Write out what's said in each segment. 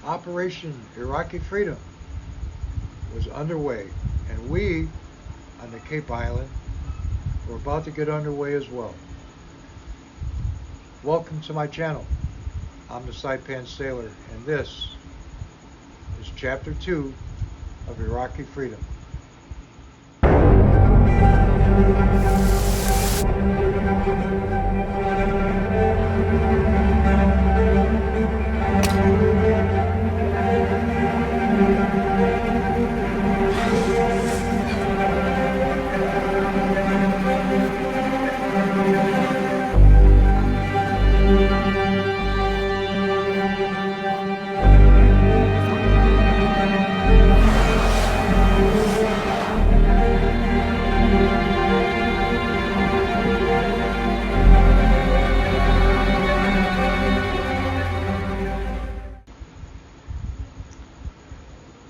Operation Iraqi Freedom was underway, and we on the Cape Island were about to get underway as well. Welcome to my channel. I'm the Saipan Sailor, and this is Chapter 2 of Iraqi Freedom.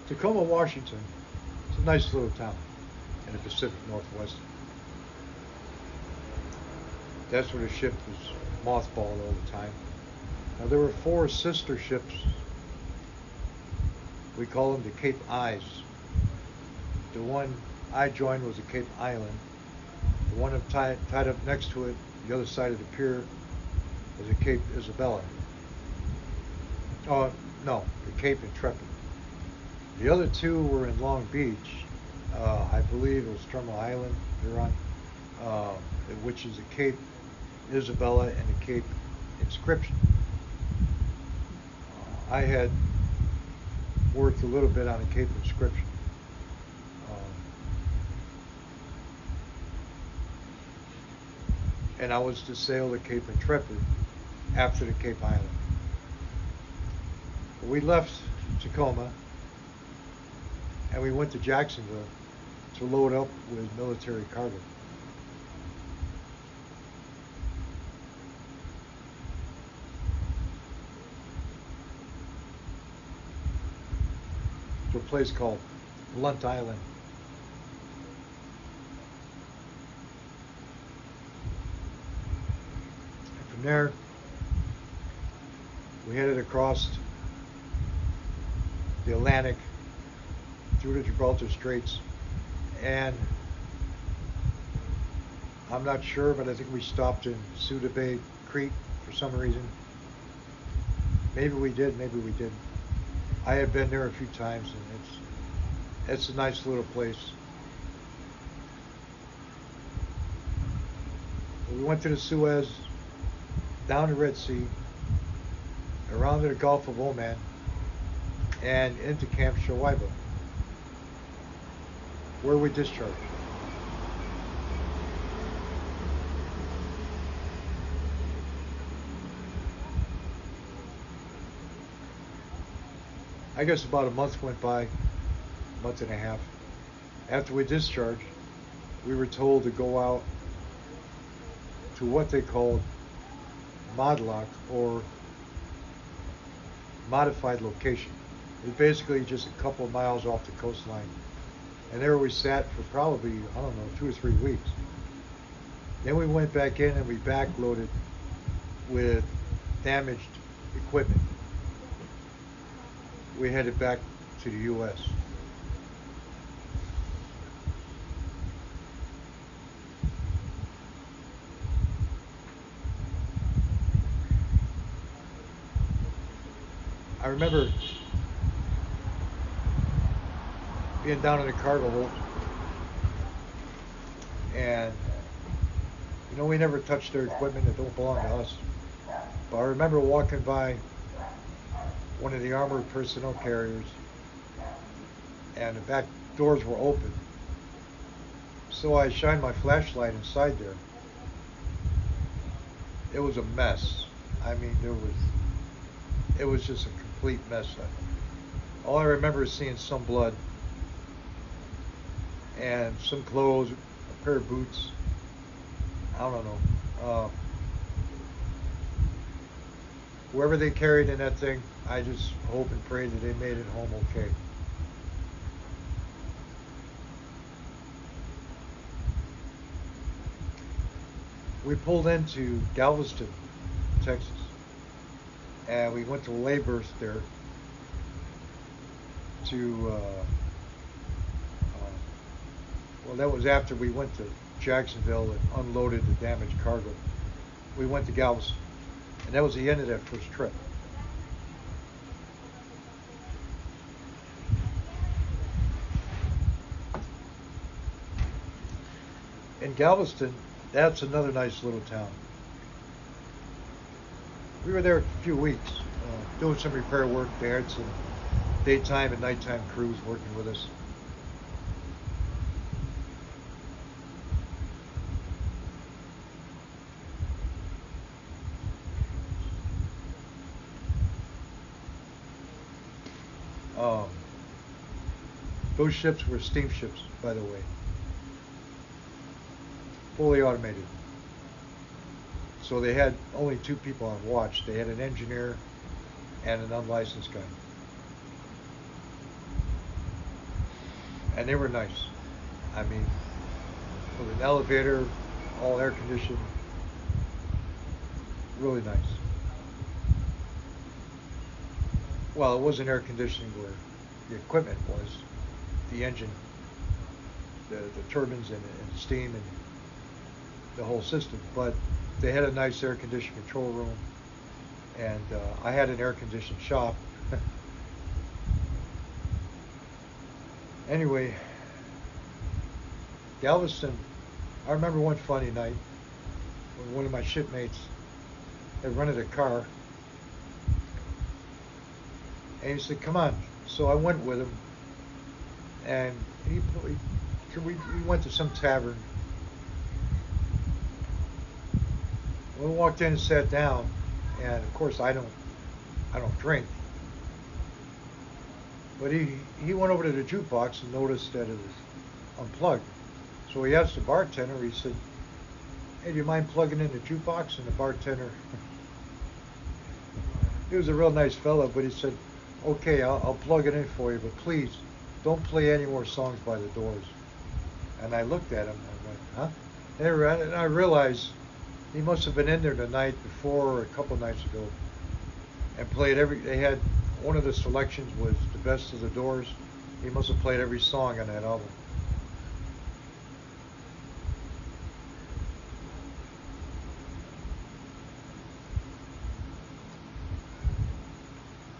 Tacoma, Washington is a nice little town in the Pacific Northwest. That's where the ship was mothballed all the time. Now there were 4 sister ships. We call them the Cape Eyes. The one I joined was the Cape Island. The one tied up next to it, the other side of the pier, was the Cape Isabella. Oh, no, the Cape Intrepid. The other 2 were in Long Beach. I believe it was Terminal Island, Huron, which is the Cape Isabella and the Cape Inscription. I had worked a little bit on the Cape Inscription. And I was to sail the Cape Intrepid after the Cape Island. We left Tacoma and we went to Jacksonville to load up with military cargo. To a place called Blunt Island. And from there, we headed across the Atlantic through the Gibraltar Straits, and I'm not sure, but I think we stopped in Suda Bay, Crete for some reason. Maybe we did, maybe we didn't. I have been there a few times, and it's a nice little place. We went to the Suez, down the Red Sea, around to the Gulf of Oman, and into Camp Shuaiba, where we discharged. I guess about a month went by, a month and a half. After we discharged, we were told to go out to what they called Modlock, or modified location. It's basically just a couple of miles off the coastline. And there we sat for probably, I don't know, 2 or 3 weeks. Then we went back in and we backloaded with damaged equipment. We headed back to the U.S. I remember being down in the cargo hold, and we never touched their equipment that don't belong to us. But I remember walking by one of the armored personnel carriers, and the back doors were open. So I shined my flashlight inside there. It was a mess. I mean, it was just a complete mess. All I remember is seeing some blood and some clothes, a pair of boots. I don't know. Whoever they carried in that thing, I just hope and pray that they made it home okay. We pulled into Galveston, Texas, and we went to lay berth there, to, well, that was after we went to Jacksonville and unloaded the damaged cargo. We went to Galveston, and that was the end of that first trip. In Galveston, that's another nice little town. We were there a few weeks, doing some repair work. They had some daytime and nighttime crews working with us. Um, those ships were steamships, by the way, fully automated. So they had only two people on watch. They had an engineer and an unlicensed guy. And they were nice. I mean, with an elevator, all air conditioned, really nice. Well, it wasn't air conditioning where the equipment was, the engine, the turbines and steam and the whole system. But they had a nice air conditioned control room, and I had an air conditioned shop. Anyway, Galveston, I remember one funny night when one of my shipmates had rented a car, and he said, "Come on." So I went with him, and we went to some tavern. We walked in and sat down, and of course I don't drink. But he went over to the jukebox and noticed that it was unplugged. So he asked the bartender, he said, "Hey, do you mind plugging in the jukebox?" And the bartender, he was a real nice fellow, but he said, "Okay, I'll plug it in for you, but please don't play any more songs by the Doors." And I looked at him and I went, "Huh?" And I realized he must have been in there the night before or a couple nights ago and played they had, one of the selections was the best of the Doors. He must have played every song on that album.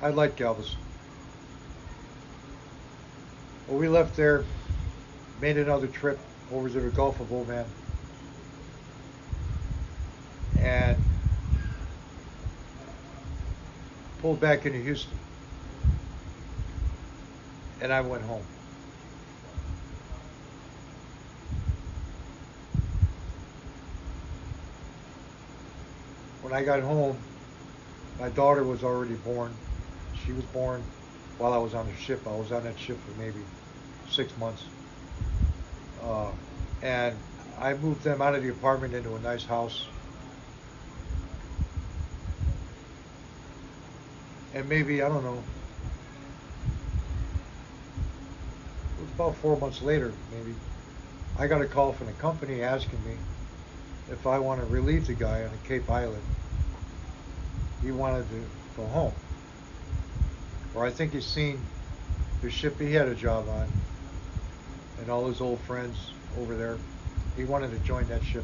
I like Galveston. Well, we left there, made another trip over to the Gulf of Oman, and pulled back into Houston. And I went home. When I got home, my daughter was already born. She was born while I was on the ship. I was on that ship for maybe 6 months. And I moved them out of the apartment into a nice house. And maybe, I don't know, it was about 4 months later, maybe, I got a call from the company asking me if I want to relieve the guy on the Cape Island. He wanted to go home. Or I think he's seen the ship he had a job on and all his old friends over there. He wanted to join that ship.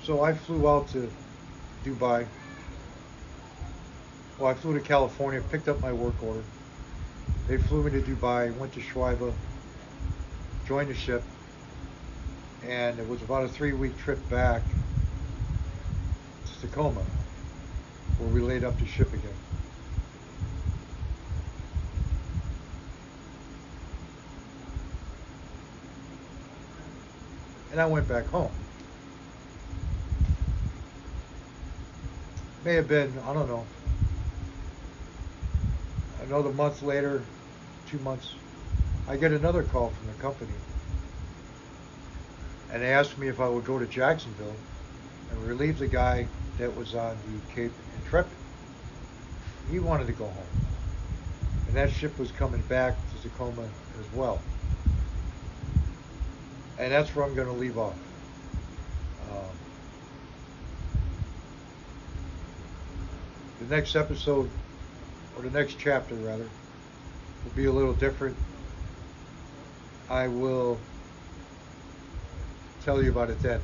So I flew out to Dubai. Well, I flew to California, picked up my work order. They flew me to Dubai, went to Shuaibah, joined the ship, and it was about a 3-week trip back to Tacoma, where we laid up the ship again. And I went back home. May have been, I don't know, another month later, 2 months, I get another call from the company. And they asked me if I would go to Jacksonville and relieve the guy that was on the Cape Intrepid. He wanted to go home. And that ship was coming back to Tacoma as well. And that's where I'm going to leave off. The next episode, or the next chapter rather, will be a little different. I will tell you about it then.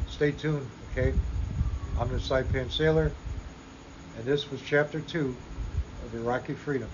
Stay tuned, okay? I'm the Saipan Sailor, and this was Chapter 2 of Iraqi Freedom.